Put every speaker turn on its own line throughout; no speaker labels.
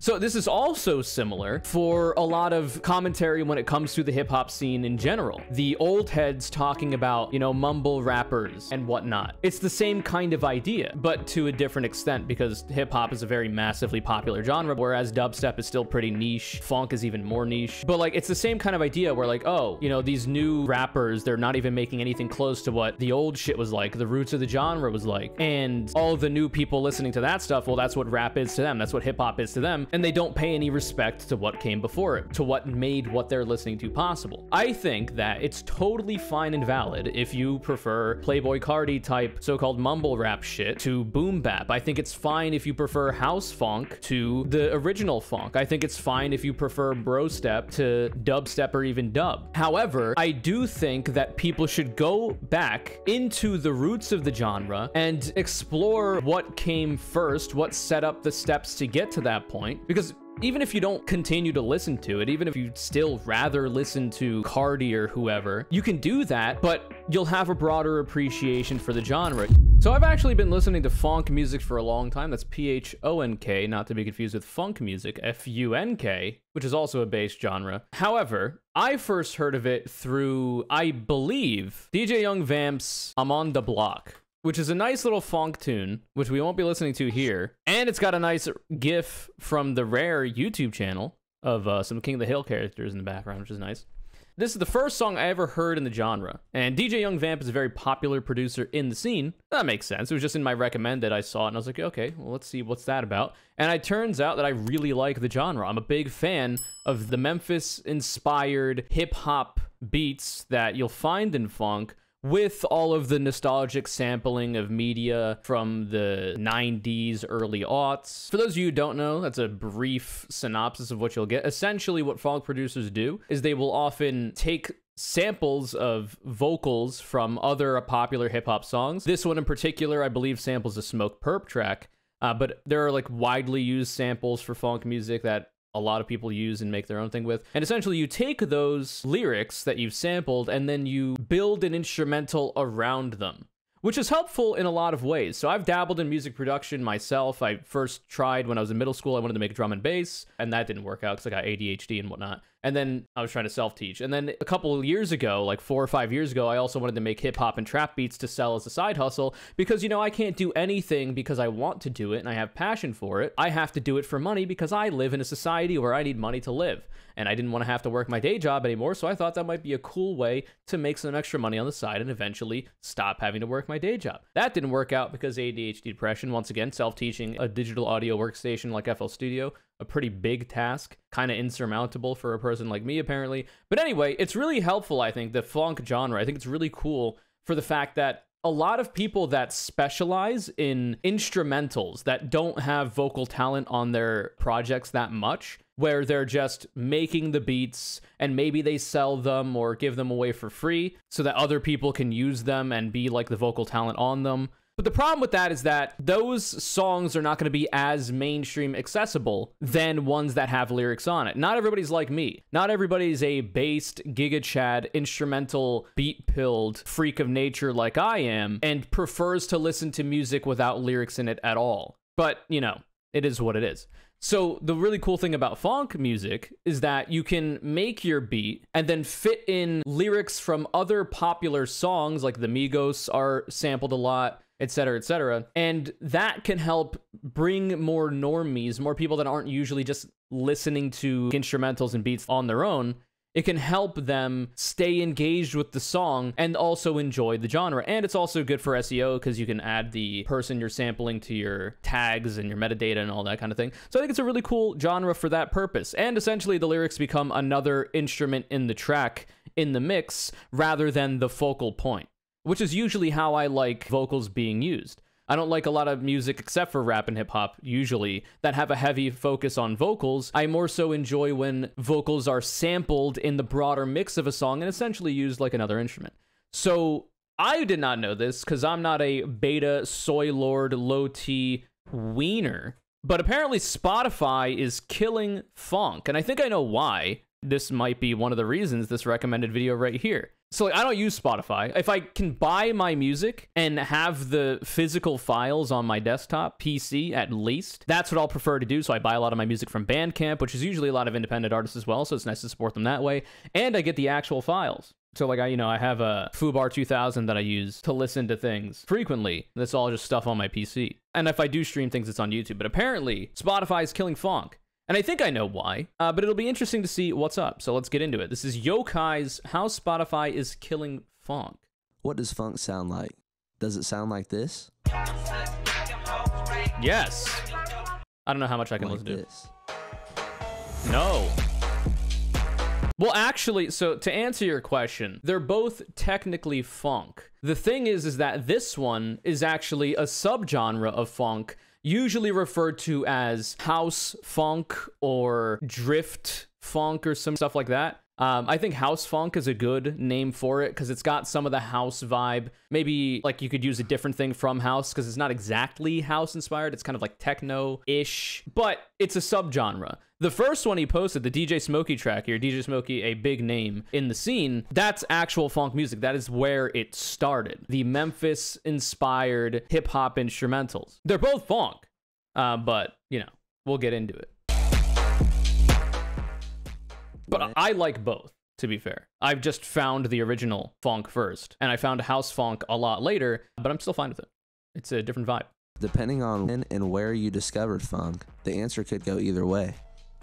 So this is also similar for a lot of commentary when it comes to the hip hop scene in general. The old heads talking about, you know, mumble rappers and whatnot. It's the same kind of idea, but to a different extent, because hip hop is a very massively popular genre, whereas dubstep is still pretty niche. Phonk is even more niche. But like, it's the same kind of idea where like, oh, you know, these new rappers, they're not even making anything close to what the old shit was like, the roots of the genre was like. And all the new people listening to that stuff, well, that's what rap is to them. That's what hip hop is to them. And they don't pay any respect to what came before it, to what made what they're listening to possible. I think that it's totally fine and valid if you prefer Playboi Carti type so-called mumble rap shit to boom bap. I think it's fine if you prefer house funk to the original funk. I think it's fine if you prefer bro step to dubstep or even dub. However, I do think that people should go back into the roots of the genre and explore what came first, what set up the steps to get to that point. Because even if you don't continue to listen to it, even if you still rather listen to Cardi or whoever, you can do that, but you'll have a broader appreciation for the genre. So I've actually been listening to phonk music for a long time. That's P-H-O-N-K, not to be confused with funk music, F-U-N-K, which is also a bass genre. However, I first heard of it through, I believe, DJ Young Vamp's I'm on the Block, which is a nice little funk tune, which we won't be listening to here. And it's got a nice GIF from the Rare YouTube channel of some King of the Hill characters in the background, which is nice. This is the first song I ever heard in the genre, and DJ Young Vamp is a very popular producer in the scene. That makes sense. It was just in my recommended, I saw it, and I was like, okay, well, let's see what's that about. And it turns out that I really like the genre. I'm a big fan of the Memphis-inspired hip-hop beats that you'll find in funk, with all of the nostalgic sampling of media from the 90s, early aughts. For those of you who don't know, that's a brief synopsis of what you'll get. Essentially, what funk producers do is they will often take samples of vocals from other popular hip-hop songs. This one in particular, I believe, samples a Smoke Perp track, but there are like widely used samples for funk music that a lot of people use and make their own thing with. And essentially you take those lyrics that you've sampled and then you build an instrumental around them, which is helpful in a lot of ways. So I've dabbled in music production myself. I first tried when I was in middle school. I wanted to make drum and bass, and that didn't work out because I got ADHD and whatnot. And then I was trying to self-teach. And then a couple of years ago, like 4 or 5 years ago, I also wanted to make hip-hop and trap beats to sell as a side hustle because, you know, I can't do anything because I want to do it and I have passion for it. I have to do it for money because I live in a society where I need money to live. And I didn't want to have to work my day job anymore, so I thought that might be a cool way to make some extra money on the side and eventually stop having to work my day job. That didn't work out because ADHD depression. Once again, self-teaching a digital audio workstation like FL Studio, a pretty big task, kind of insurmountable for a person like me, apparently. But anyway, it's really helpful, I think, the funk genre. I think it's really cool for the fact that a lot of people that specialize in instrumentals that don't have vocal talent on their projects that much, where they're just making the beats and maybe they sell them or give them away for free so that other people can use them and be like the vocal talent on them. But the problem with that is that those songs are not going to be as mainstream accessible than ones that have lyrics on it. Not everybody's like me. Not everybody's a based, Giga Chad, instrumental, beat-pilled freak of nature like I am and prefers to listen to music without lyrics in it at all. But, you know, it is what it is. So the really cool thing about funk music is that you can make your beat and then fit in lyrics from other popular songs, like the Migos are sampled a lot, etc., etc. And that can help bring more normies, more people that aren't usually just listening to instrumentals and beats on their own. It can help them stay engaged with the song and also enjoy the genre. And it's also good for SEO because you can add the person you're sampling to your tags and your metadata and all that kind of thing. So I think it's a really cool genre for that purpose. And essentially the lyrics become another instrument in the track, in the mix, rather than the focal point, which is usually how I like vocals being used. I don't like a lot of music, except for rap and hip hop, usually, that have a heavy focus on vocals. I more so enjoy when vocals are sampled in the broader mix of a song and essentially used like another instrument. So I did not know this because I'm not a beta soy lord low T wiener, but apparently Spotify is killing funk, and I think I know why. This might be one of the reasons, this recommended video right here. So like, I don't use Spotify. If I can buy my music and have the physical files on my desktop, PC at least, that's what I'll prefer to do. So I buy a lot of my music from Bandcamp, which is usually a lot of independent artists as well. So it's nice to support them that way. And I get the actual files. So like I have a Fubar 2000 that I use to listen to things frequently. That's all just stuff on my PC. And if I do stream things, it's on YouTube. But apparently Spotify is killing phonk. And I think I know why, but it'll be interesting to see what's up. So let's get into it. This is Yokai's How Spotify is Killing Phonk.
What does phonk sound like? Does it sound like this?
Yes. I don't know how much I can
Like
listen
this.
to. No. Well, actually, so to answer your question, they're both technically phonk. The thing is that this one is actually a subgenre of phonk, usually referred to as house funk or drift funk or some stuff like that. I think house funk is a good name for it because it's got some of the house vibe. Maybe like you could use a different thing from house because it's not exactly house inspired. It's kind of like techno-ish, but it's a subgenre. The first one he posted, the DJ Smokey track here, DJ Smokey, a big name in the scene, that's actual funk music. That is where it started. The Memphis-inspired hip-hop instrumentals. They're both funk, but, you know, we'll get into it. But I like both, to be fair. I've just found the original funk first, and I found house funk a lot later, but I'm still fine with it. It's a different vibe.
Depending on when and where you discovered funk, the answer could go either way.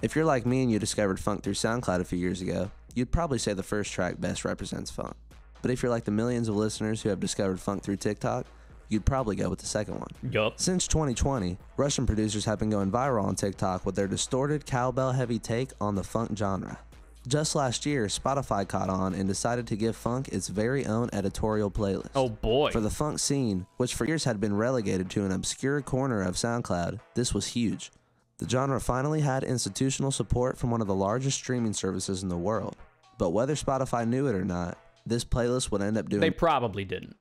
If you're like me and you discovered funk through SoundCloud a few years ago, you'd probably say the first track best represents funk. But if you're like the millions of listeners who have discovered funk through TikTok, you'd probably go with the second one.
Yup.
Since 2020, Russian producers have been going viral on TikTok with their distorted cowbell-heavy take on the funk genre. Just last year, Spotify caught on and decided to give funk its very own editorial playlist.
Oh boy.
For the funk scene, which for years had been relegated to an obscure corner of SoundCloud, this was huge. The genre finally had institutional support from one of the largest streaming services in the world. But whether Spotify knew it or not, this playlist would end up doing...
They probably didn't.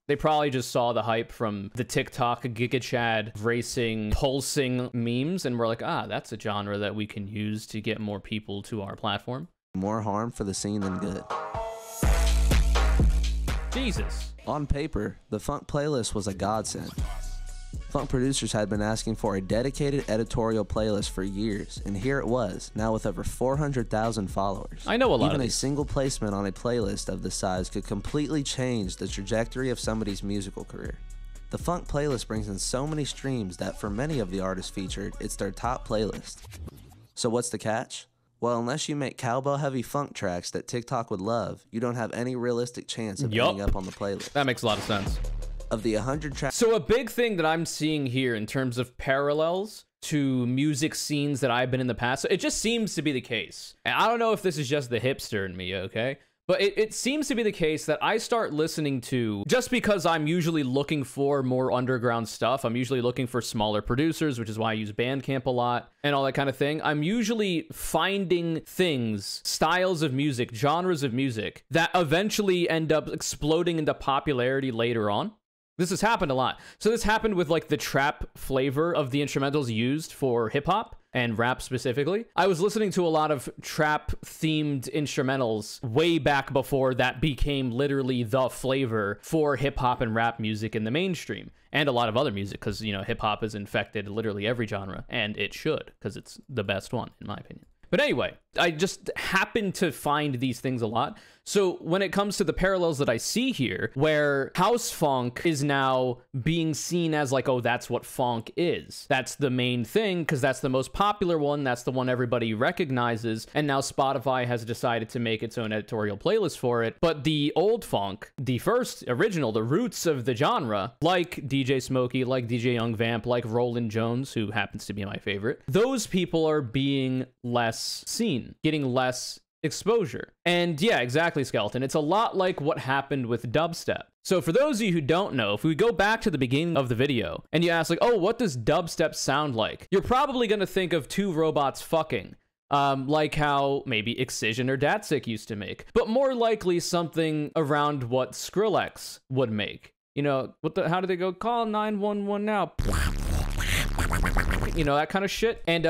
They probably just saw the hype from the TikTok GigaChad racing, pulsing memes, and were like, ah, that's a genre that we can use to get more people to our platform.
more harm for the scene than good.
Jesus.
On paper, the funk playlist was a godsend. Funk producers had been asking for a dedicated editorial playlist for years, and here it was, now with over 400,000 followers.
I know a lot
Even
of
a
these.
single placement on a playlist of this size could completely change the trajectory of somebody's musical career. The funk playlist brings in so many streams that for many of the artists featured, it's their top playlist. So what's the catch? Well, unless you make cowbell-heavy funk tracks that TikTok would love, you don't have any realistic chance of ending up on the playlist.
That makes a lot of sense.
Of the 100 tracks...
So a big thing that I'm seeing here in terms of parallels to music scenes that I've been in the past, it just seems to be the case. And I don't know if this is just the hipster in me, okay? But it seems to be the case that I start listening to, just because I'm usually looking for more underground stuff, I'm usually looking for smaller producers, which is why I use Bandcamp a lot, and all that kind of thing. I'm usually finding things, styles of music, genres of music, that eventually end up exploding into popularity later on. This has happened a lot. So this happened with like the trap flavor of the instrumentals used for hip hop and rap specifically. I was listening to a lot of trap themed instrumentals way back before that became literally the flavor for hip hop and rap music in the mainstream, and a lot of other music, because, you know, hip hop has infected literally every genre, and it should, because it's the best one in my opinion. But anyway, I just happen to find these things a lot. So when it comes to the parallels that I see here, where house funk is now being seen as like, oh, that's what funk is. That's the main thing because that's the most popular one. That's the one everybody recognizes. And now Spotify has decided to make its own editorial playlist for it. But the old funk, the first original, the roots of the genre, like DJ Smokey, like DJ Young Vamp, like Roland Jones, who happens to be my favorite, those people are being less seen, getting less exposure. And yeah, exactly, Skeleton. It's a lot like what happened with dubstep. So for those of you who don't know, if we go back to the beginning of the video and you ask like, oh, what does dubstep sound like? You're probably going to think of two robots fucking. Like how maybe Excision or Datsik used to make, but more likely something around what Skrillex would make. You know, how did they go? Call 911 now. You know, that kind of shit. And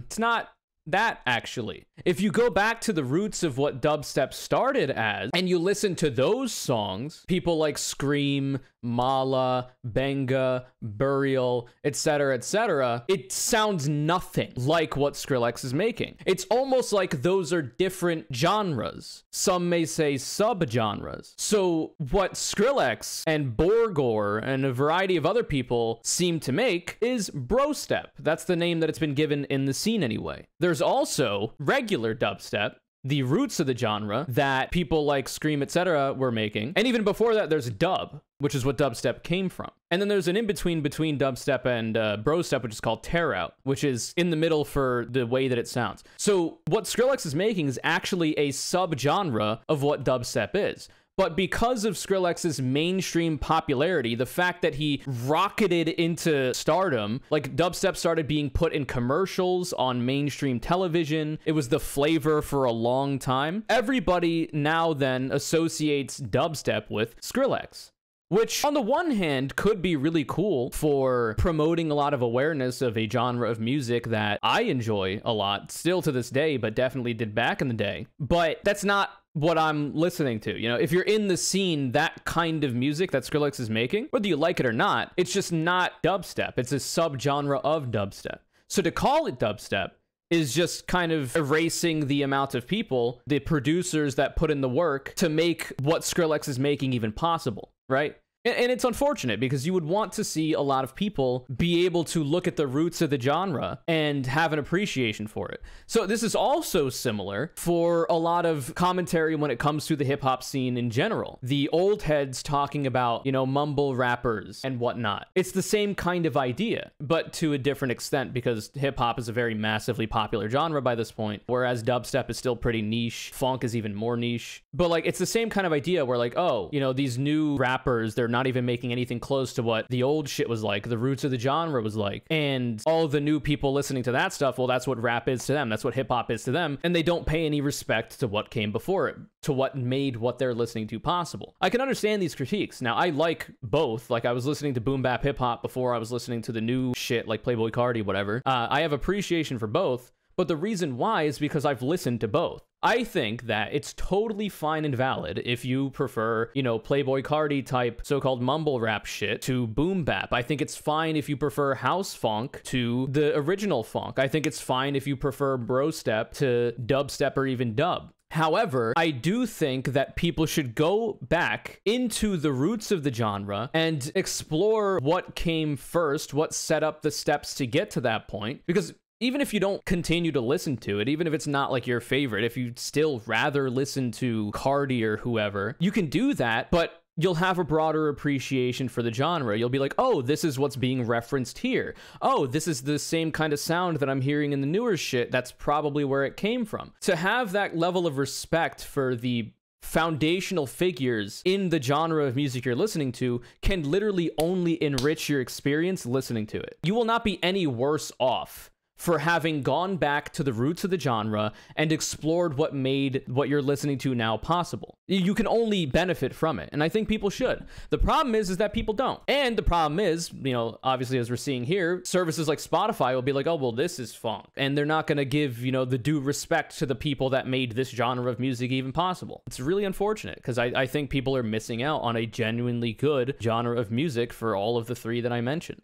it's not that, actually. If you go back to the roots of what dubstep started as, and you listen to those songs, people like Scream, Mala, Benga, Burial, etc., it sounds nothing like what Skrillex is making. It's almost like those are different genres. Some may say sub-genres. So what Skrillex and Borgor and a variety of other people seem to make is brostep. That's the name that it's been given in the scene anyway. There's also regular dubstep, the roots of the genre that people like Scream, etc. were making. And even before that, there's dub, which is what dubstep came from. And then there's an in-between between dubstep and brostep, which is called tear out, which is in the middle for the way that it sounds. So what Skrillex is making is actually a sub-genre of what dubstep is. But because of Skrillex's mainstream popularity, the fact that he rocketed into stardom, like dubstep started being put in commercials on mainstream television, it was the flavor for a long time. Everybody now then associates dubstep with Skrillex, which on the one hand could be really cool for promoting a lot of awareness of a genre of music that I enjoy a lot, still to this day, but definitely did back in the day. But that's not what I'm listening to. You know, if you're in the scene, that kind of music that Skrillex is making, whether you like it or not, it's just not dubstep. It's a subgenre of dubstep. So to call it dubstep is just kind of erasing the amount of people, the producers that put in the work to make what Skrillex is making even possible, right? And it's unfortunate because you would want to see a lot of people be able to look at the roots of the genre and have an appreciation for it. So this is also similar for a lot of commentary when it comes to the hip hop scene in general. The old heads talking about, you know, mumble rappers and whatnot. It's the same kind of idea, but to a different extent because hip hop is a very massively popular genre by this point, whereas dubstep is still pretty niche. Phonk is even more niche. But like, it's the same kind of idea where like, oh, you know, these new rappers, they're not even making anything close to what the old shit was like, the roots of the genre was like. And all the new people listening to that stuff, well, that's what rap is to them. That's what hip hop is to them. And they don't pay any respect to what came before it, to what made what they're listening to possible. I can understand these critiques. Now, I like both. Like, I was listening to boom bap hip hop before I was listening to the new shit like Playboy Cardi, whatever. I have appreciation for both. But the reason why is because I've listened to both. I think that it's totally fine and valid if you prefer, you know, Playboy Cardi type so-called mumble rap shit to boom bap. I think it's fine if you prefer house funk to the original funk. I think it's fine if you prefer brostep to dubstep or even dub. However, I do think that people should go back into the roots of the genre and explore what came first, what set up the steps to get to that point, because even if you don't continue to listen to it, even if it's not like your favorite, if you'd still rather listen to Cardi or whoever, you can do that, but you'll have a broader appreciation for the genre. You'll be like, oh, this is what's being referenced here. Oh, this is the same kind of sound that I'm hearing in the newer shit. That's probably where it came from. To have that level of respect for the foundational figures in the genre of music you're listening to can literally only enrich your experience listening to it. You will not be any worse off for having gone back to the roots of the genre and explored what made what you're listening to now possible. You can only benefit from it, and I think people should. The problem is that people don't. And the problem is, you know, obviously as we're seeing here, services like Spotify will be like, oh, well, this is funk. And they're not going to give, you know, the due respect to the people that made this genre of music even possible. It's really unfortunate because I think people are missing out on a genuinely good genre of music for all of the three that I mentioned.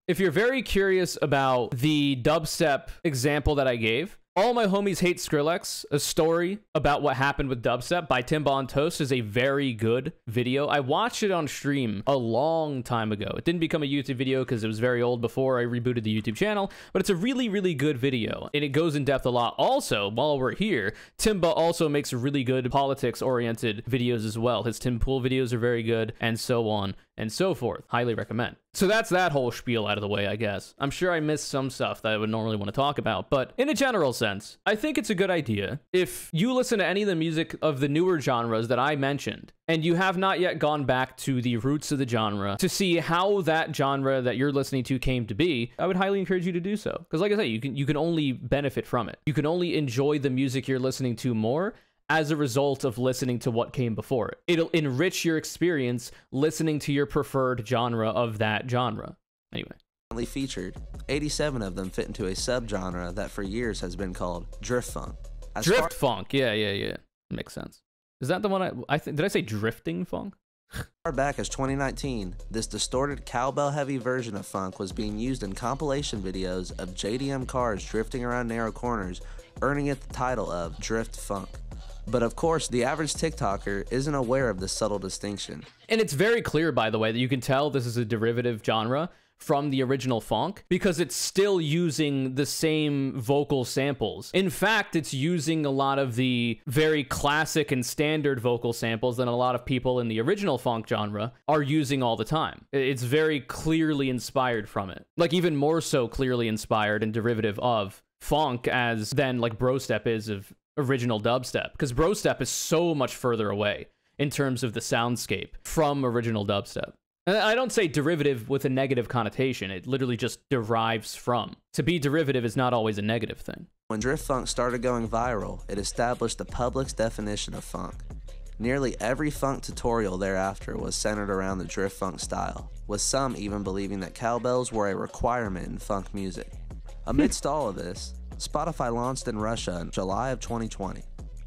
If you're very curious about the dubstep example that I gave, All My Homies Hate Skrillex, a story about what happened with dubstep by Timba on Toast, is a very good video. I watched it on stream a long time ago. It didn't become a YouTube video because it was very old before I rebooted the YouTube channel, but it's a really, really good video, and it goes in depth a lot. Also, while we're here, Timba also makes really good politics-oriented videos as well. His Tim Pool videos are very good, and so on and so forth. Highly recommend. So that's that whole spiel out of the way, I guess. I'm sure I missed some stuff that I would normally want to talk about, but in a general sense, I think it's a good idea. If you listen to any of the music of the newer genres that I mentioned, and you have not yet gone back to the roots of the genre to see how that genre that you're listening to came to be, I would highly encourage you to do so. Because like I say, you can only benefit from it. You can only enjoy the music you're listening to more as a result of listening to what came before it. It'll enrich your experience listening to your preferred genre of that genre. Anyway.
featured, 87 of them fit into a subgenre that for years has been called drift funk.
Drift funk, yeah. Makes sense. Is that the one did I say drifting funk?
Far back as 2019, this distorted cowbell-heavy version of funk was being used in compilation videos of JDM cars drifting around narrow corners, earning it the title of drift funk. But of course, the average TikToker isn't aware of this subtle distinction.
And it's very clear, by the way, that you can tell this is a derivative genre from the original funk because it's still using the same vocal samples. In fact, it's using a lot of the very classic and standard vocal samples that a lot of people in the original funk genre are using all the time. It's very clearly inspired from it. Like even more so clearly inspired and derivative of funk as then like brostep is of original dubstep, because brostep is so much further away in terms of the soundscape from original dubstep. And I don't say derivative with a negative connotation. It literally just derives from. To be derivative is not always a negative thing.
When drift funk started going viral, it established the public's definition of funk. Nearly every funk tutorial thereafter was centered around the drift funk style, with some even believing that cowbells were a requirement in funk music. Amidst all of this, Spotify launched in Russia in July of 2020.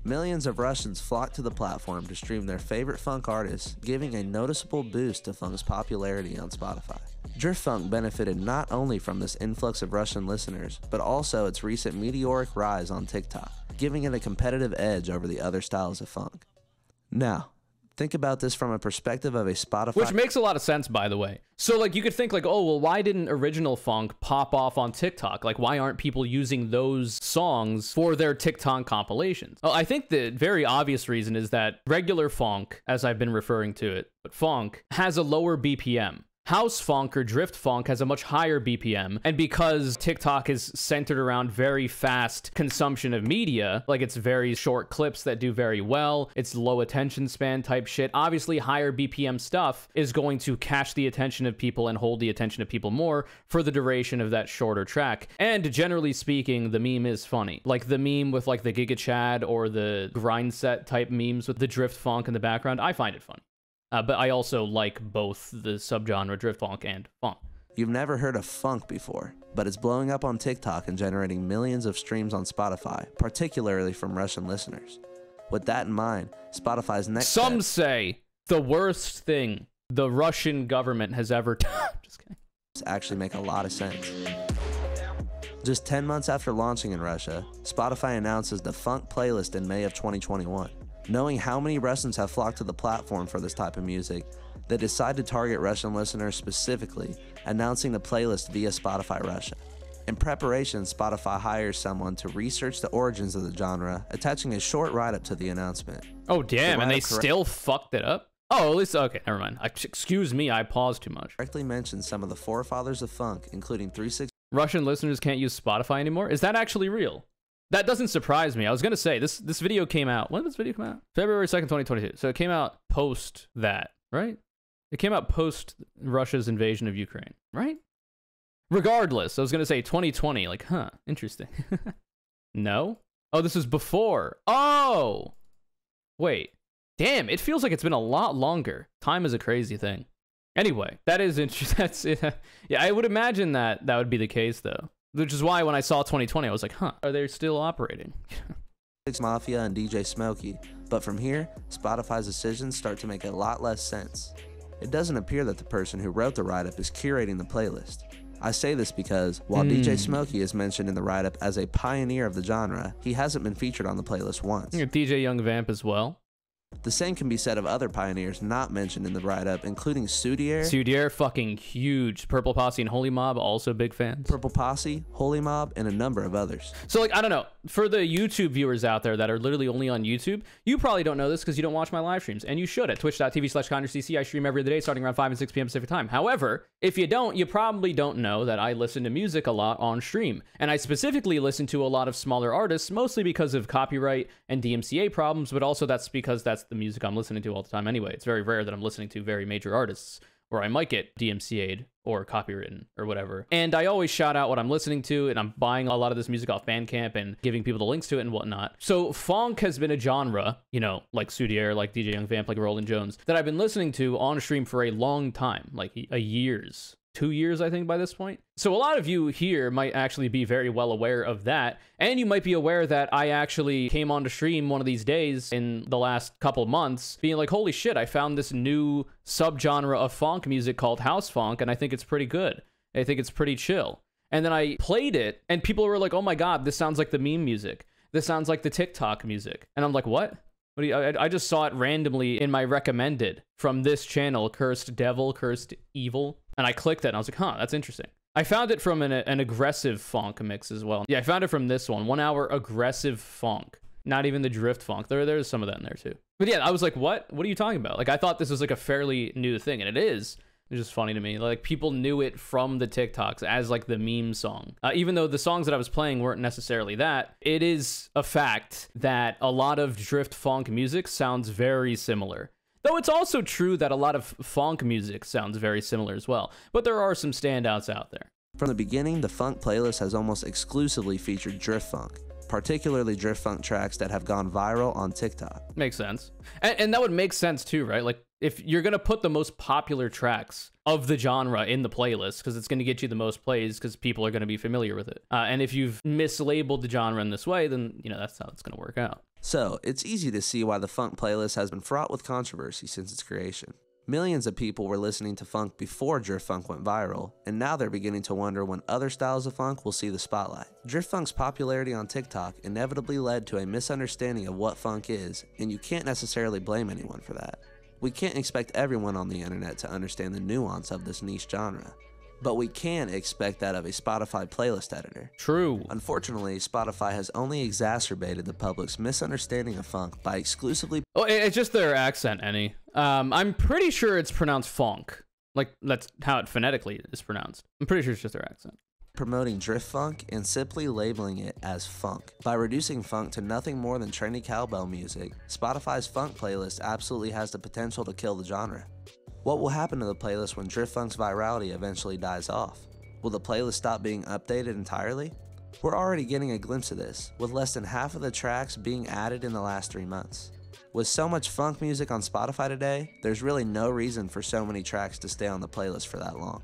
Millions of Russians flocked to the platform to stream their favorite funk artists, giving a noticeable boost to funk's popularity on Spotify. Drift funk benefited not only from this influx of Russian listeners, but also its recent meteoric rise on TikTok, giving it a competitive edge over the other styles of funk. Now, think about this from a perspective of a Spotify...
Which makes a lot of sense, by the way. So, like, you could think, like, oh, well, why didn't original funk pop off on TikTok? Like, why aren't people using those songs for their TikTok compilations? Well, I think the very obvious reason is that regular funk, as I've been referring to it, but funk, has a lower BPM. House funk or drift funk has a much higher BPM, and because TikTok is centered around very fast consumption of media, like it's very short clips that do very well, it's low attention span type shit, obviously higher BPM stuff is going to catch the attention of people and hold the attention of people more for the duration of that shorter track. And generally speaking, the meme is funny. Like the meme with like the Giga Chad or the grind set type memes with the drift funk in the background, I find it funny. But I also like both the subgenre drift funk and funk.
You've never heard of funk before, but it's blowing up on TikTok and generating millions of streams on Spotify, particularly from Russian listeners. With that in mind, Spotify's next
Some say the worst thing the Russian government has ever done. Just kidding.
Actually make a lot of sense. Just 10 months after launching in Russia, Spotify announces the funk playlist in May of 2021. Knowing how many Russians have flocked to the platform for this type of music, they decide to target Russian listeners specifically, announcing the playlist via Spotify Russia. In preparation, Spotify hires someone to research the origins of the genre, attaching a short write-up to the announcement.
Oh, damn, and they still fucked it up? Oh, at least, okay, never mind. Excuse me, I paused too much.
Directly mentions some of the forefathers of funk, including 3-6.
Russian listeners can't use Spotify anymore? Is that actually real? That doesn't surprise me. I was going to say, this video came out. When did this video come out? February 2nd, 2022. So it came out post that, right? It came out post Russia's invasion of Ukraine, right? Regardless, I was going to say 2020. Like, huh, interesting. No? Oh, this was before. Oh! Wait. Damn, it feels like it's been a lot longer. Time is a crazy thing. Anyway, that is interesting. That's it. Yeah, I would imagine that would be the case, though. Which is why when I saw 2020, I was like, huh, are they still operating?
Mafia and DJ Smokey, but from here, Spotify's decisions start to make a lot less sense. It doesn't appear that the person who wrote the write-up is curating the playlist. I say this because, while DJ Smokey is mentioned in the write-up as a pioneer of the genre, he hasn't been featured on the playlist once.
DJ Young Vamp as well.
The same can be said of other pioneers not mentioned in the write-up, including Sudier.
Sudier, fucking huge. Purple Posse and Holy Mob, also big fans.
Purple Posse, Holy Mob, and a number of others.
So, like, I don't know. For the YouTube viewers out there that are literally only on YouTube, you probably don't know this because you don't watch my live streams, and you should at twitch.tv/ConnorCC. I stream every other day starting around 5 and 6 p.m. Pacific time. However, if you don't, you probably don't know that I listen to music a lot on stream, and I specifically listen to a lot of smaller artists, mostly because of copyright and DMCA problems, but also that's because that's the music I'm listening to all the time anyway. It's very rare that I'm listening to very major artists where I might get DMCA'd or copywritten or whatever. And I always shout out what I'm listening to, and I'm buying a lot of this music off Bandcamp and giving people the links to it and whatnot. So funk has been a genre, you know, like Sudier, like DJ Young Vamp, like Roland Jones, that I've been listening to on stream for a long time, like a years 2 years, I think, by this point. So a lot of you here might actually be very well aware of that. And you might be aware that I actually came on to stream one of these days in the last couple months being like, holy shit, I found this new subgenre of funk music called house funk, and I think it's pretty good. I think it's pretty chill. And then I played it, and people were like, oh my god, this sounds like the meme music. This sounds like the TikTok music. And I'm like, what? I just saw it randomly in my recommended from this channel, Cursed Devil, Cursed Evil. And I clicked it and I was like, huh, that's interesting. I found it from an aggressive funk mix as well. Yeah, I found it from this one, 1 hour aggressive funk. Not even the drift funk. There's some of that in there too. But yeah, I was like, what are you talking about? Like, I thought this was like a fairly new thing, and it is. It's just funny to me. Like, people knew it from the TikToks as like the meme song. Even though the songs that I was playing weren't necessarily that, it is a fact that a lot of drift funk music sounds very similar. Though it's also true that a lot of funk music sounds very similar as well. But there are some standouts out there.
From the beginning, the funk playlist has almost exclusively featured drift funk, particularly drift funk tracks that have gone viral on TikTok.
Makes sense. And that would make sense too, right? Like, if you're going to put the most popular tracks of the genre in the playlist, because it's going to get you the most plays because people are going to be familiar with it. And if you've mislabeled the genre in this way, then, you know, that's how it's going to work out.
So, it's easy to see why the funk playlist has been fraught with controversy since its creation. Millions of people were listening to funk before drift funk went viral, and now they're beginning to wonder when other styles of funk will see the spotlight. Drift funk's popularity on TikTok inevitably led to a misunderstanding of what funk is, and you can't necessarily blame anyone for that. We can't expect everyone on the internet to understand the nuance of this niche genre, but we can expect that of a Spotify playlist editor.
True.
Unfortunately, Spotify has only exacerbated the public's misunderstanding of funk by exclusively...
Oh, it's just their accent, Annie. I'm pretty sure it's pronounced funk. Like, that's how it phonetically is pronounced. I'm pretty sure it's just their accent.
Promoting drift funk and simply labeling it as funk. By reducing funk to nothing more than trendy cowbell music, Spotify's funk playlist absolutely has the potential to kill the genre. What will happen to the playlist when drift funk's virality eventually dies off? Will the playlist stop being updated entirely? We're already getting a glimpse of this, with less than half of the tracks being added in the last 3 months. With so much funk music on Spotify today, there's really no reason for so many tracks to stay on the playlist for that long.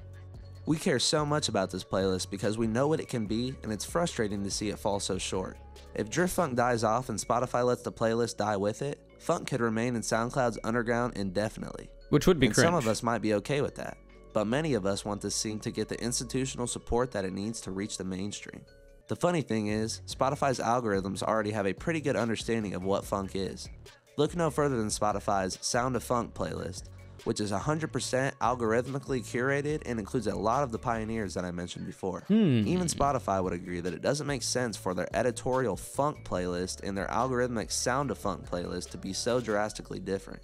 We care so much about this playlist because we know what it can be, and it's frustrating to see it fall so short. If drift funk dies off and Spotify lets the playlist die with it, funk could remain in SoundCloud's underground indefinitely.
Which would be cringe.
Some of us might be okay with that, but many of us want this scene to get the institutional support that it needs to reach the mainstream. The funny thing is, Spotify's algorithms already have a pretty good understanding of what funk is. Look no further than Spotify's Sound of Funk playlist, which is 100% algorithmically curated and includes a lot of the pioneers that I mentioned before. Even Spotify would agree that it doesn't make sense for their editorial funk playlist and their algorithmic Sound of Funk playlist to be so drastically different.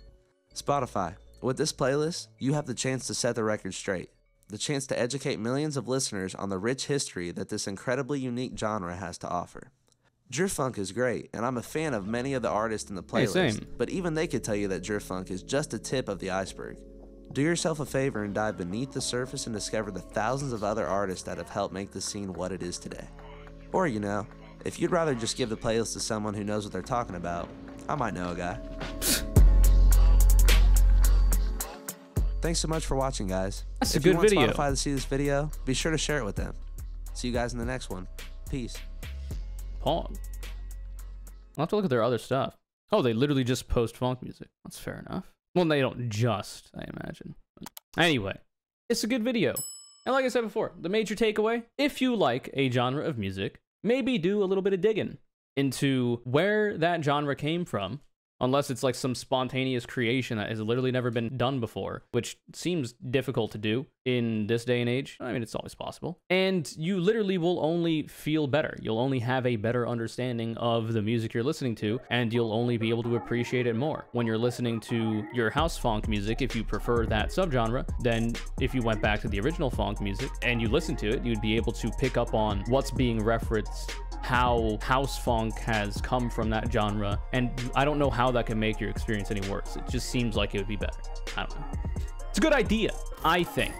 Spotify, with this playlist, you have the chance to set the record straight, the chance to educate millions of listeners on the rich history that this incredibly unique genre has to offer. Drift funk is great, and I'm a fan of many of the artists in the playlist, but even they could tell you that drift funk is just the tip of the iceberg. Do yourself a favor and dive beneath the surface and discover the thousands of other artists that have helped make the scene what it is today. Or, you know, if you'd rather just give the playlist to someone who knows what they're talking about, I might know a guy. Thanks so much for watching, guys.
That's a good video.
If you want Spotify to see this video, be sure to share it with them. See you guys in the next one. Peace.
Pong. I'll have to look at their other stuff. Oh, they literally just post funk music. That's fair enough. Well, they don't just, I imagine. But anyway, it's a good video. And like I said before, the major takeaway, if you like a genre of music, maybe do a little bit of digging into where that genre came from, unless it's like some spontaneous creation that has literally never been done before, which seems difficult to do in this day and age. I mean, it's always possible. And you literally will only feel better. You'll only have a better understanding of the music you're listening to, and you'll only be able to appreciate it more. When you're listening to your house funk music, if you prefer that subgenre, then if you went back to the original funk music and you listened to it, you'd be able to pick up on what's being referenced, how house funk has come from that genre, and I don't know how that can make your experience any worse. It just seems like it would be better. I don't know. It's a good idea, I think.